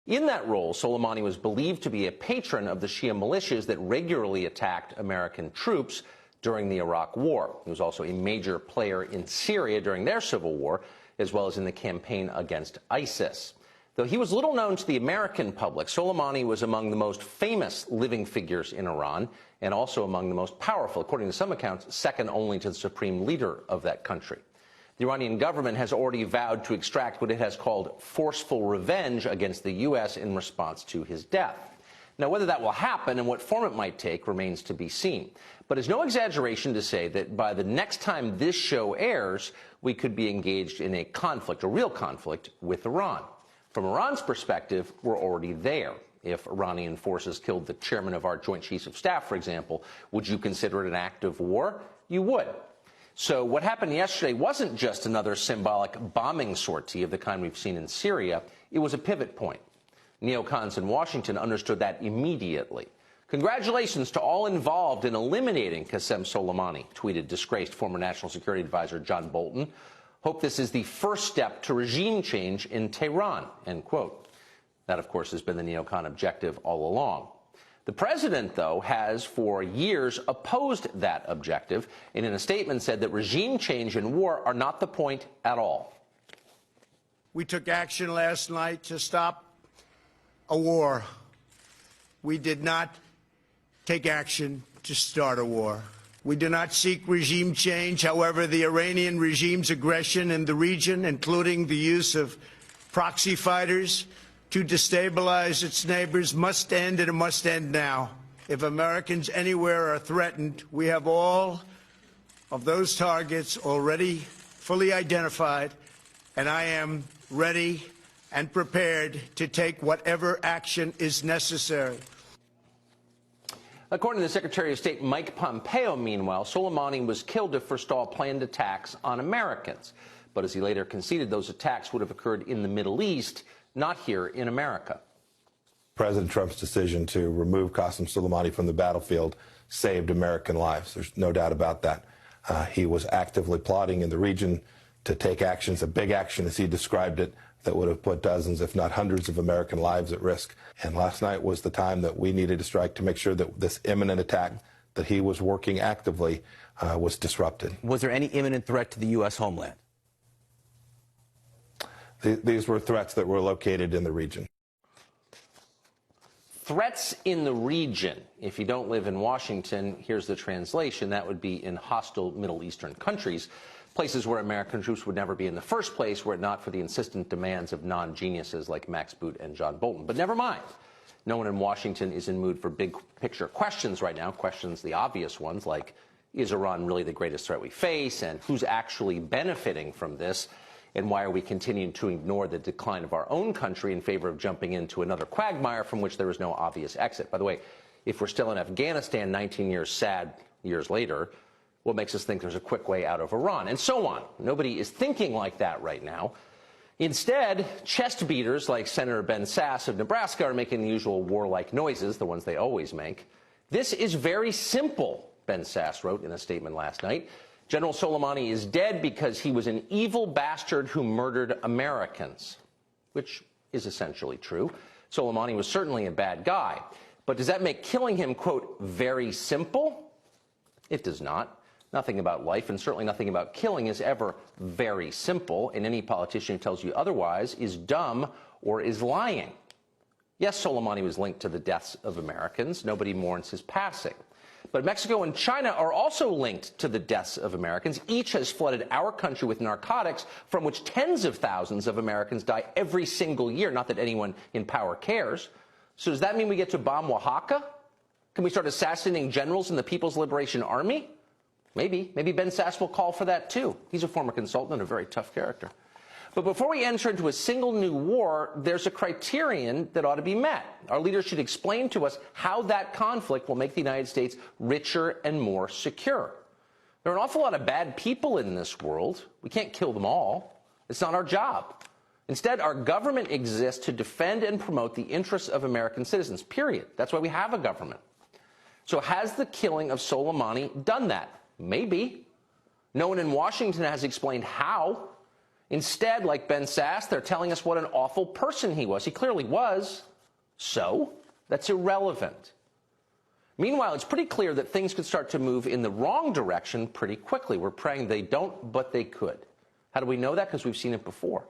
In that role, Soleimani was believed to be a patron of the Shia militias that regularly attacked American troops during the Iraq War. He was also a major player in Syria during their civil war, as well as in the campaign against ISIS. Though he was little known to the American public, Soleimani was among the most famous living figures in Iran and also among the most powerful, according to some accounts, second only to the supreme leader of that country. The Iranian government has already vowed to extract what it has called forceful revenge against the U.S. in response to his death. Now, whether that will happen and what form it might take remains to be seen. But it's no exaggeration to say that by the next time this show airs, we could be engaged in a conflict, a real conflict, with Iran. From Iran's perspective, we're already there. If Iranian forces killed the chairman of our Joint Chiefs of Staff, for example, would you consider it an act of war? You would. So what happened yesterday wasn't just another symbolic bombing sortie of the kind we've seen in Syria. It was a pivot point. Neocons in Washington understood that immediately. Congratulations to all involved in eliminating Qasem Soleimani, tweeted disgraced former National Security Advisor John Bolton. Hope this is the first step to regime change in Tehran, end quote. That, of course, has been the neocon objective all along. The president, though, has for years opposed that objective and in a statement said that regime change and war are not the point at all. We took action last night to stop a war. We did not take action to start a war. We do not seek regime change. However, the Iranian regime's aggression in the region, including the use of proxy fighters to destabilize its neighbors, must end, and it must end now. If Americans anywhere are threatened, we have all of those targets already fully identified, and I am ready and prepared to take whatever action is necessary. According to the Secretary of State Mike Pompeo, meanwhile, Soleimani was killed to forestall planned attacks on Americans. But as he later conceded, those attacks would have occurred in the Middle East, not here in America. President Trump's decision to remove Qasem Soleimani from the battlefield saved American lives. There's no doubt about that. He was actively plotting in the region to take actions, a big action as he described it, that would have put dozens, if not hundreds, of American lives at risk. And last night was the time that we needed to strike to make sure that this imminent attack that he was working actively was disrupted. Was there any imminent threat to the U.S. homeland? These were threats that were located in the region. Threats in the region. If you don't live in Washington, here's the translation. That would be in hostile Middle Eastern countries, places where American troops would never be in the first place were it not for the insistent demands of non-geniuses like Max Boot and John Bolton. But never mind. No one in Washington is in mood for big picture questions right now, questions the obvious ones like, is Iran really the greatest threat we face, and who's actually benefiting from this, and why are we continuing to ignore the decline of our own country in favor of jumping into another quagmire from which there is no obvious exit? By the way, if we're still in Afghanistan 19 years later, what makes us think there's a quick way out of Iran, and so on. Nobody is thinking like that right now. Instead, chest beaters like Senator Ben Sasse of Nebraska are making the usual warlike noises, the ones they always make. This is very simple, Ben Sasse wrote in a statement last night. General Soleimani is dead because he was an evil bastard who murdered Americans, which is essentially true. Soleimani was certainly a bad guy. But does that make killing him, quote, very simple? It does not. Nothing about life, and certainly nothing about killing, is ever very simple, and any politician who tells you otherwise is dumb or is lying. Yes, Soleimani was linked to the deaths of Americans. Nobody mourns his passing. But Mexico and China are also linked to the deaths of Americans. Each has flooded our country with narcotics from which tens of thousands of Americans die every single year. Not that anyone in power cares. So does that mean we get to bomb Oaxaca? Can we start assassinating generals in the People's Liberation Army? Maybe. Maybe Ben Sasse will call for that, too. He's a former consultant and a very tough character. But before we enter into a single new war, there's a criterion that ought to be met. Our leaders should explain to us how that conflict will make the United States richer and more secure. There are an awful lot of bad people in this world. We can't kill them all. It's not our job. Instead, our government exists to defend and promote the interests of American citizens, period. That's why we have a government. So has the killing of Soleimani done that? Maybe. No one in Washington has explained how. Instead, like Ben Sass, they're telling us what an awful person he was. He clearly was. So, that's irrelevant. Meanwhile, it's pretty clear that things could start to move in the wrong direction pretty quickly. We're praying they don't, but they could. How do we know that? Because we've seen it before.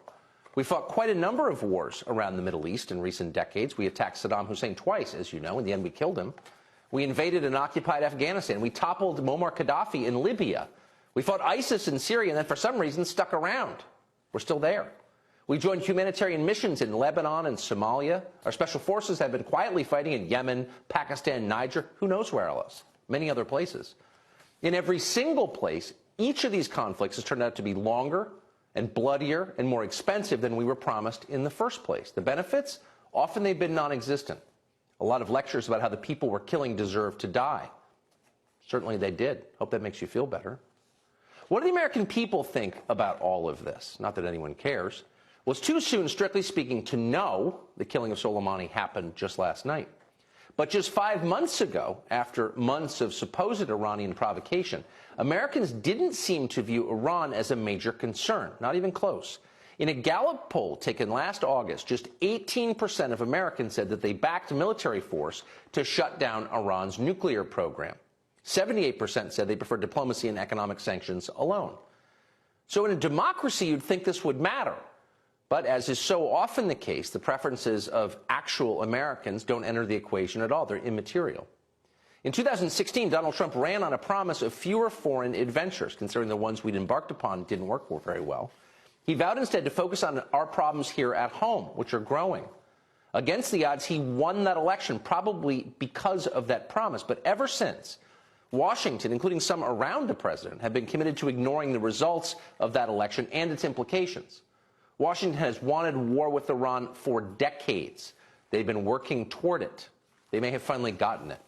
We fought quite a number of wars around the Middle East in recent decades. We attacked Saddam Hussein twice, as you know. In the end, we killed him. We invaded and occupied Afghanistan. We toppled Muammar Gaddafi in Libya. We fought ISIS in Syria and then, for some reason, stuck around. We're still there. We joined humanitarian missions in Lebanon and Somalia. Our special forces have been quietly fighting in Yemen, Pakistan, Niger, who knows where else, many other places. In every single place, each of these conflicts has turned out to be longer and bloodier and more expensive than we were promised in the first place. The benefits? Often they've been non-existent. A lot of lectures about how the people we're killing deserve to die. Certainly they did. Hope that makes you feel better. What do the American people think about all of this? Not that anyone cares. Well, it's too soon, strictly speaking, to know the killing of Soleimani happened just last night. But just 5 months ago, after months of supposed Iranian provocation, Americans didn't seem to view Iran as a major concern, not even close. In a Gallup poll taken last August, just 18% of Americans said that they backed military force to shut down Iran's nuclear program. 78% said they preferred diplomacy and economic sanctions alone. So in a democracy, you'd think this would matter. But as is so often the case, the preferences of actual Americans don't enter the equation at all. They're immaterial. In 2016, Donald Trump ran on a promise of fewer foreign adventures, considering the ones we'd embarked upon didn't work very well. He vowed instead to focus on our problems here at home, which are growing. Against the odds, he won that election, probably because of that promise. But ever since, Washington, including some around the president, have been committed to ignoring the results of that election and its implications. Washington has wanted war with Iran for decades. They've been working toward it. They may have finally gotten it.